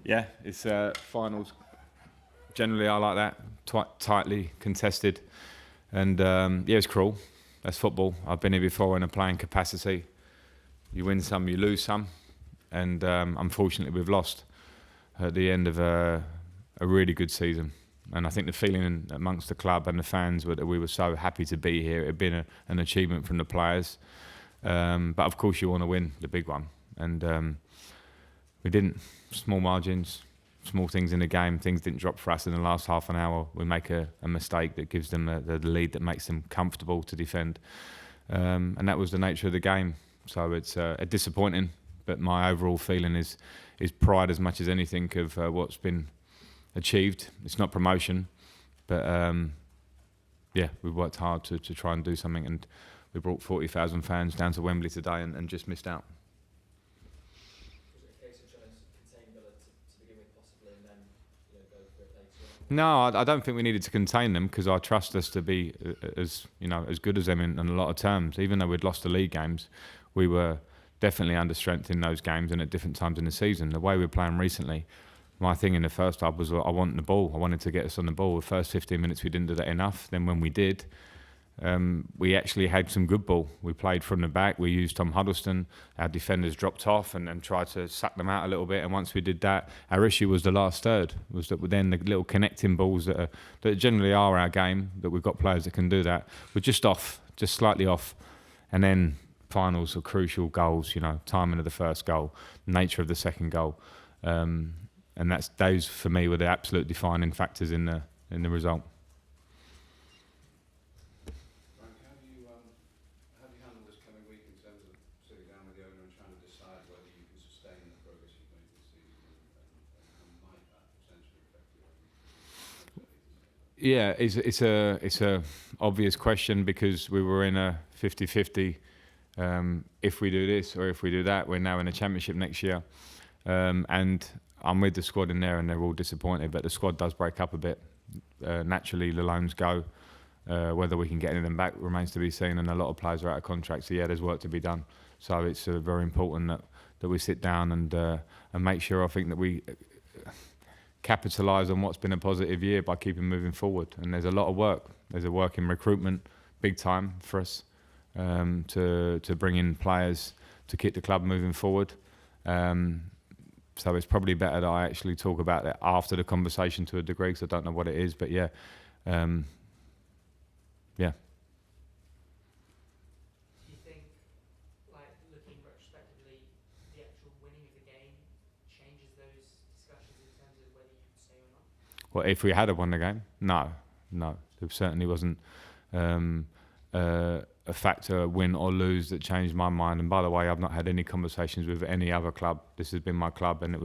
Yeah, it's finals. Generally, I like that. Tightly contested. And yeah, it's cruel. That's football. I've been here before in a playing capacity. You win some, you lose some. And unfortunately, we've lost at the end of a really good season. And I think the feeling amongst the club and the fans were that we were so happy to be here. It had been an achievement from the players. But of course, you want to win the big one. And we didn't. Small margins, small things in the game. Things didn't drop for us in the last half an hour. We make a mistake that gives them the lead that makes them comfortable to defend. And that was the nature of the game. So it's disappointing. But my overall feeling is pride as much as anything of what's been achieved. It's not promotion, but yeah, we've worked hard to try and do something, and we brought 40,000 fans down to Wembley today and just missed out. Was it a case of trying to contain Villa to begin with, possibly, and then go for it later on? No, I don't think we needed to contain them because I trust us to be as good as them in a lot of terms. Even though we'd lost the league games, we were definitely under strength in those games and at different times in the season. The way we're playing recently, my thing in the first half was I wanted the ball. I wanted to get us on the ball. The first 15 minutes we didn't do that enough. Then when we did, we actually had some good ball. We played from the back. We used Tom Huddleston. Our defenders dropped off and tried to suck them out a little bit. And once we did that, our issue was the last third. Was that then the little connecting balls that generally are our game, that we've got players that can do that, were just off, just slightly off. And then finals are crucial goals. Timing of the first goal, nature of the second goal. And those for me were the absolute defining factors in the result. Frank, how do you handle this coming week in terms of sitting down with the owner and trying to decide whether you can sustain the progress you've made this season, and might that potentially affect you? Yeah, it's a obvious question because we were in a 50-50. If we do this or if we do that, we're now in a championship next year, and I'm with the squad in there and they're all disappointed, but the squad does break up a bit. Naturally, the loans go. Whether we can get any of them back remains to be seen, and a lot of players are out of contract, so yeah, there's work to be done. So it's very important that we sit down and make sure, I think, that we capitalise on what's been a positive year by keeping moving forward. And there's a lot of work. There's a work in recruitment, big time for us, to bring in players to keep the club moving forward. So it's probably better that I actually talk about that after the conversation to a degree, because I don't know what it is. But yeah, yeah. Do you think, looking retrospectively, the actual winning of the game changes those discussions in terms of whether you can stay or not? Well, if we had won the game, no. There certainly wasn't a factor, win or lose, that changed my mind. And by the way, I've not had any conversations with any other club. This has been my club, and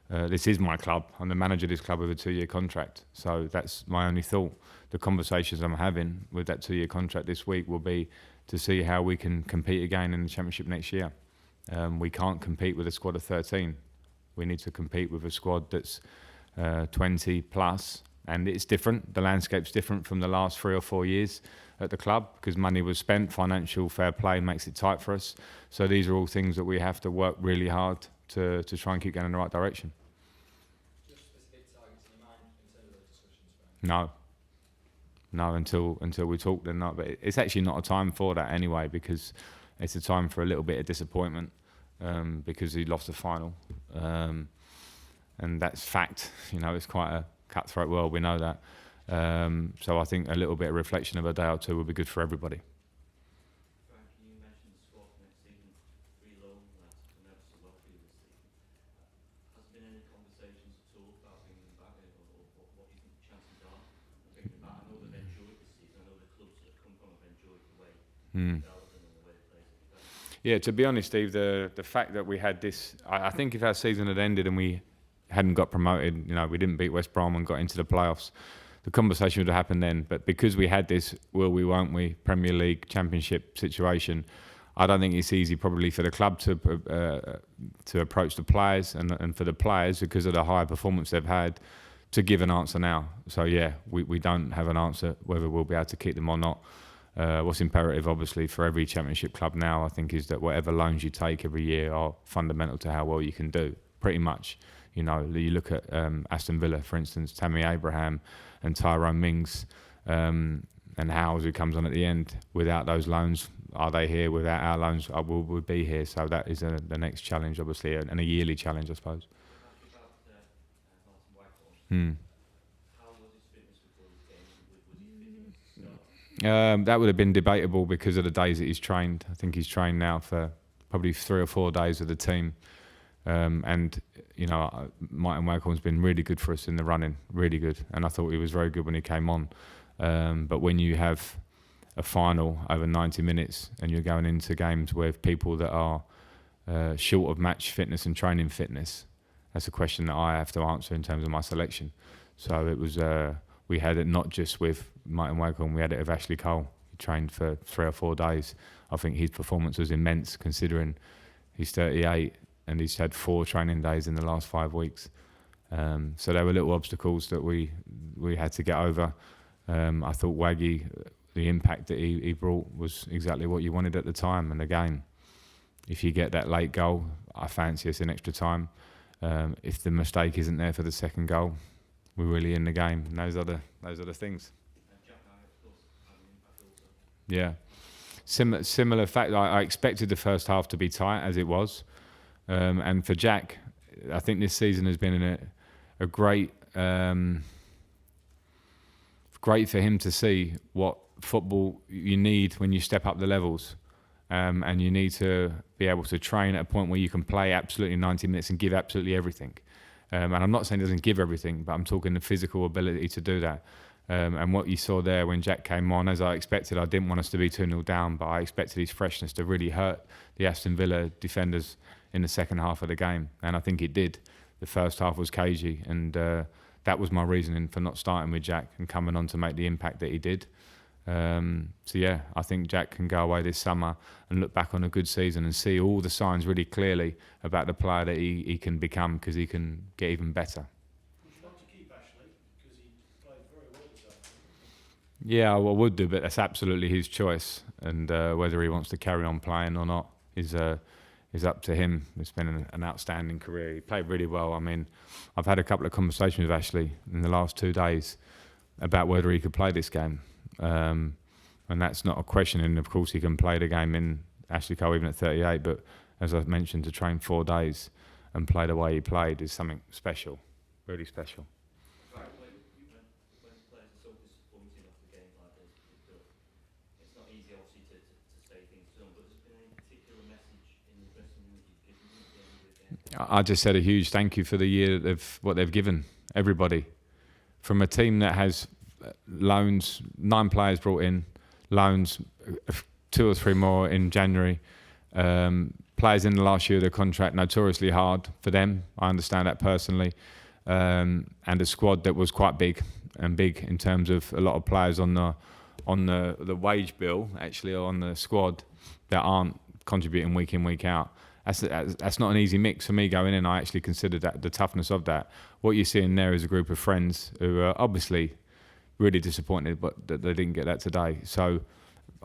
this is my club. I'm the manager of this club with a 2-year contract. So that's my only thought. The conversations I'm having with that 2-year contract this week will be to see how we can compete again in the championship next year. We can't compete with a squad of 13. We need to compete with a squad that's 20 plus. And it's different. The landscape's different from the last 3 or 4 years at the club because money was spent. Financial fair play makes it tight for us. So these are all things that we have to work really hard to try and keep going in the right direction. Just specific targets in your mind in terms of those discussions, Frank? No, until we talk, then not. But it's actually not a time for that anyway, because it's a time for a little bit of disappointment because he lost the final, and that's fact. It's quite a cutthroat world, we know that. So I think a little bit of reflection of a day or two would be good for everybody. Frank, you mentioned the squad for next season, 3 loan lads, and that's a lot for you this season. Has there been any conversations at all about bringing them back, or what do you think the chances are of bringing them back? I know they've enjoyed this season. I know the clubs that have come from have enjoyed the way they've developed and the way they play. Yeah, to be honest, Steve, the fact that we had this, I think if our season had ended and we hadn't got promoted, we didn't beat West Brom and got into the playoffs, the conversation would have happened then. But because we had this will we, won't we, Premier League, Championship situation, I don't think it's easy probably for the club to approach the players and for the players, because of the high performance they've had, to give an answer now. So yeah, we don't have an answer whether we'll be able to keep them or not. What's imperative, obviously, for every Championship club now, I think, is that whatever loans you take every year are fundamental to how well you can do. Pretty much, You know, you look at Aston Villa, for instance, Tammy Abraham and Tyrone Mings, and Howes, who comes on at the end. Without those loans, are they here? Without our loans, we'll be here. So that is the next challenge, obviously, and a yearly challenge, I suppose. How was his fitness before this game? Was he fit to start? That would have been debatable because of the days that he's trained. I think he's trained now for probably 3 or 4 days with the team. And, you know, Martin Waghorn's been really good for us in the running, really good. And I thought he was very good when he came on. But when you have a final over 90 minutes and you're going into games with people that are short of match fitness and training fitness, that's a question that I have to answer in terms of my selection. So it was, we had it not just with Martin Waghorn, we had it with Ashley Cole. He trained for 3 or 4 days. I think his performance was immense considering he's 38 and he's had 4 training days in the last 5 weeks. So there were little obstacles that we had to get over. I thought Waggy, the impact that he brought was exactly what you wanted at the time. And again, if you get that late goal, I fancy us in extra time. If the mistake isn't there for the second goal, we're really in the game. And those are the things. Jack, of course, had an impact also. Yeah. Similar fact, I expected the first half to be tight as it was. And for Jack, I think this season has been a great for him to see what football you need when you step up the levels. And you need to be able to train at a point where you can play absolutely 90 minutes and give absolutely everything. And I'm not saying he doesn't give everything, but I'm talking the physical ability to do that. And what you saw there when Jack came on, as I expected, I didn't want us to be 2-0 down, but I expected his freshness to really hurt the Aston Villa defenders in the second half of the game. And I think it did. The first half was cagey, and that was my reasoning for not starting with Jack and coming on to make the impact that he did. So yeah, I think Jack can go away this summer and look back on a good season and see all the signs really clearly about the player that he can become, because he can get even better. Would you like to keep Ashley? Because he played very well this afternoon. Yeah, I would do, but that's absolutely his choice, and whether he wants to carry on playing or not is up to him. It's been an outstanding career. He played really well. I mean, I've had a couple of conversations with Ashley in the last 2 days about whether he could play this game. And that's not a question, and of course he can play the game in Ashley Cole even at 38, but as I've mentioned, to train 4 days and play the way he played is something special, really special. Right, when players are so disappointed after a game like this, it's not easy obviously to say things to them, but has there been any particular message in the dressing room that you've given them at the end of the game? I just said a huge thank you for the year what they've given everybody. From a team that has loans, 9 players brought in, loans, 2 or 3 more in January. Players in the last year of their contract, notoriously hard for them. I understand that personally. And a squad that was quite big in terms of a lot of players on the wage bill, actually, on the squad that aren't contributing week in, week out. That's not an easy mix for me going in. I actually considered that the toughness of that. What you're seeing there is a group of friends who are obviously really disappointed, but that they didn't get that today. So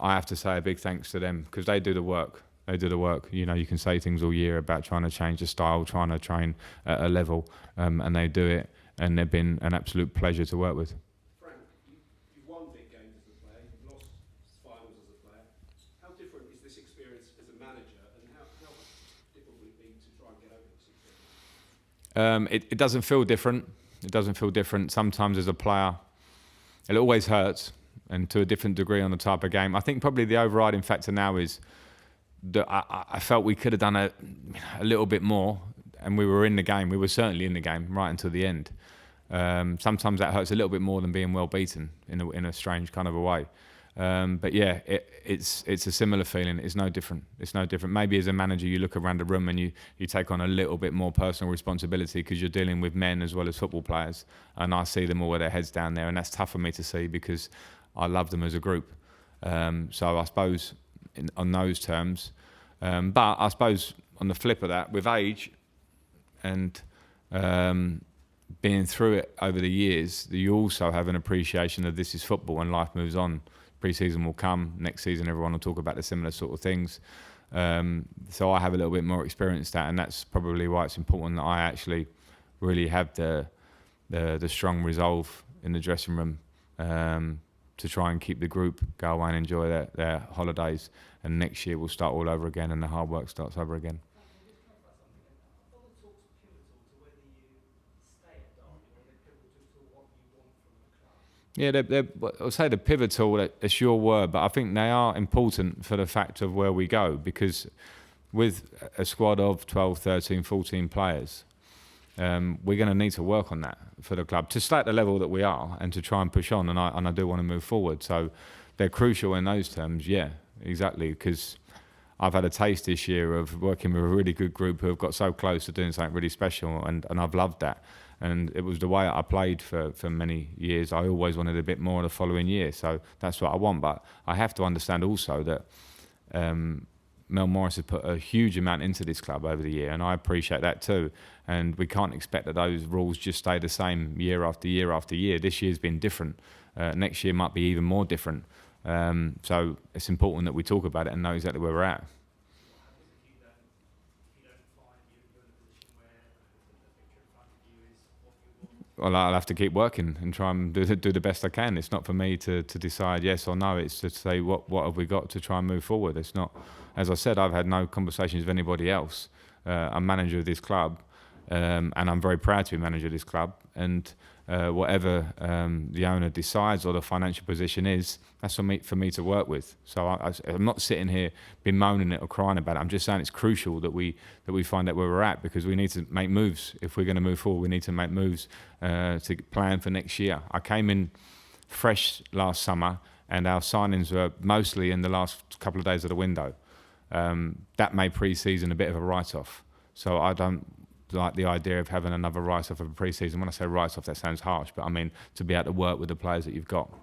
I have to say a big thanks to them, because they do the work. They do the work. You know, you can say things all year about trying to change the style, trying to train at a level, and they do it. And they've been an absolute pleasure to work with. Frank, you've won big games as a player, you've lost finals as a player. How different is this experience as a manager, and how difficult would it be to try and get over this experience? It doesn't feel different. It doesn't feel different. Sometimes as a player, it always hurts, and to a different degree on the type of game. I think probably the overriding factor now is that I felt we could have done a little bit more, and we were in the game. We were certainly in the game right until the end. Sometimes that hurts a little bit more than being well beaten in a strange kind of a way. But yeah, it's a similar feeling. It's no different. It's no different. Maybe as a manager, you look around the room and you take on a little bit more personal responsibility, because you're dealing with men as well as football players. And I see them all with their heads down there, and that's tough for me to see, because I love them as a group. So I suppose on those terms, but I suppose on the flip of that, with age and being through it over the years, you also have an appreciation of this is football and life moves on. Pre-season will come. Next season, everyone will talk about the similar sort of things. So I have a little bit more experience that, and that's probably why it's important that I actually really have the strong resolve in the dressing room to try and keep the group, go away and enjoy their holidays, and next year we'll start all over again and the hard work starts over again. Yeah, I'll say the pivotal, it's your word, but I think they are important for the fact of where we go, because with a squad of 12, 13, 14 players, we're going to need to work on that for the club to stay at the level that we are and to try and push on, and I do want to move forward. So they're crucial in those terms, yeah, exactly, because I've had a taste this year of working with a really good group who have got so close to doing something really special, and I've loved that. And it was the way I played for many years. I always wanted a bit more the following year, so that's what I want. But I have to understand also that Mel Morris has put a huge amount into this club over the year, and I appreciate that too. And we can't expect that those rules just stay the same year after year after year. This year's been different. Next year might be even more different. So it's important that we talk about it and know exactly where we're at. Well, I'll have to keep working and try and do the best I can. It's not for me to decide yes or no. It's to say what have we got to try and move forward. It's not, as I said, I've had no conversations with anybody else. I'm manager of this club, and I'm very proud to be manager of this club. And whatever the owner decides or the financial position is, that's for me to work with. So I'm not sitting here bemoaning it or crying about it. I'm just saying it's crucial that we find out where we're at, because we need to make moves. If we're going to move forward, we need to make moves to plan for next year. I came in fresh last summer, and our signings were mostly in the last couple of days of the window. That made pre-season a bit of a write-off. So I don't like the idea of having another write-off of a pre-season. When I say write-off, that sounds harsh, but I mean to be able to work with the players that you've got.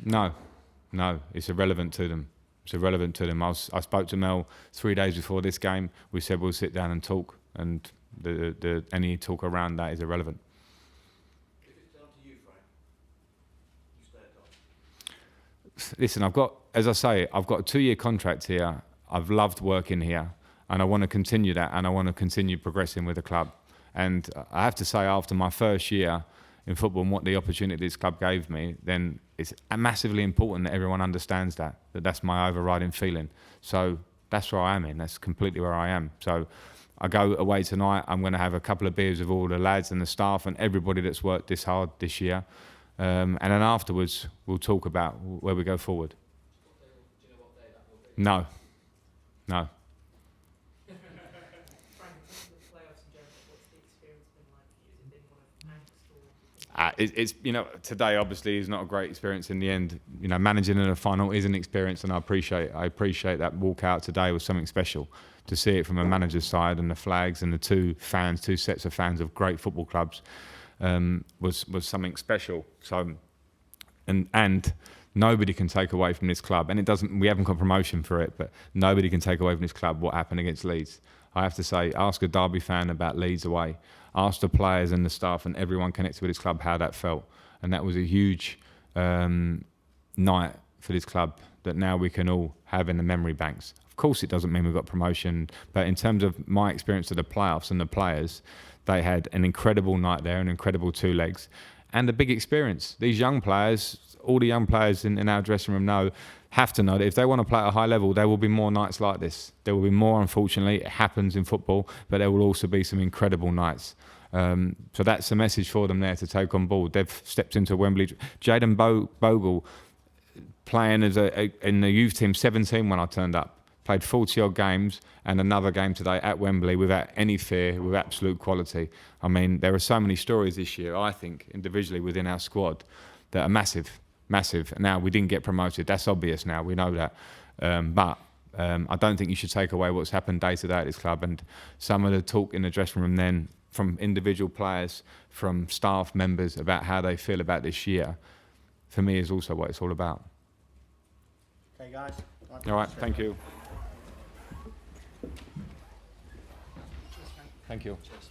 No, it's irrelevant to them. It's irrelevant to them. I spoke to Mel 3 days before this game. We said we'll sit down and talk, and any talk around that is irrelevant. If it's down to you, Frank, you stay at home. Listen, I've got a 2-year contract here. I've loved working here, and I want to continue that, and I want to continue progressing with the club. And I have to say, after my first year in football and what the opportunity this club gave me, then it's massively important that everyone understands that's my overriding feeling. So that's where I am in. That's completely where I am. So I go away tonight. I'm going to have a couple of beers with all the lads and the staff and everybody that's worked this hard this year. And then afterwards, we'll talk about where we go forward. Do you know what day that will be? No. Frank, in terms of the playoffs in general, what's the experience been like for you? Has it been one of angst or? Today obviously is not a great experience in the end. Managing in a final is an experience, and I appreciate that walkout today was something special. To see it from a manager's side and the flags and the two sets of fans of great football clubs was something special. So, and nobody can take away from this club, and we haven't got promotion for it, but nobody can take away from this club what happened against Leeds. I have to say, ask a Derby fan about Leeds away. Ask the players and the staff and everyone connected with this club how that felt. And that was a huge night for this club that now we can all have in the memory banks. Of course, it doesn't mean we've got promotion, but in terms of my experience of the playoffs and the players, they had an incredible night there, an incredible 2 legs, and a big experience. These young players, all the young players in our dressing room have to know that if they want to play at a high level, there will be more nights like this. There will be more, unfortunately. It happens in football, but there will also be some incredible nights. So that's a message for them there to take on board. They've stepped into Wembley. Jayden Bogle, playing in the youth team, 17 when I turned up, played 40-odd games and another game today at Wembley without any fear, with absolute quality. I mean, there are so many stories this year, I think, individually within our squad that are massive. Now, we didn't get promoted. That's obvious now. We know that. But I don't think you should take away what's happened day to day at this club. And some of the talk in the dressing room then from individual players, from staff members about how they feel about this year, for me is also what it's all about. Okay, guys. All right, thank you. Thank you. Cheers.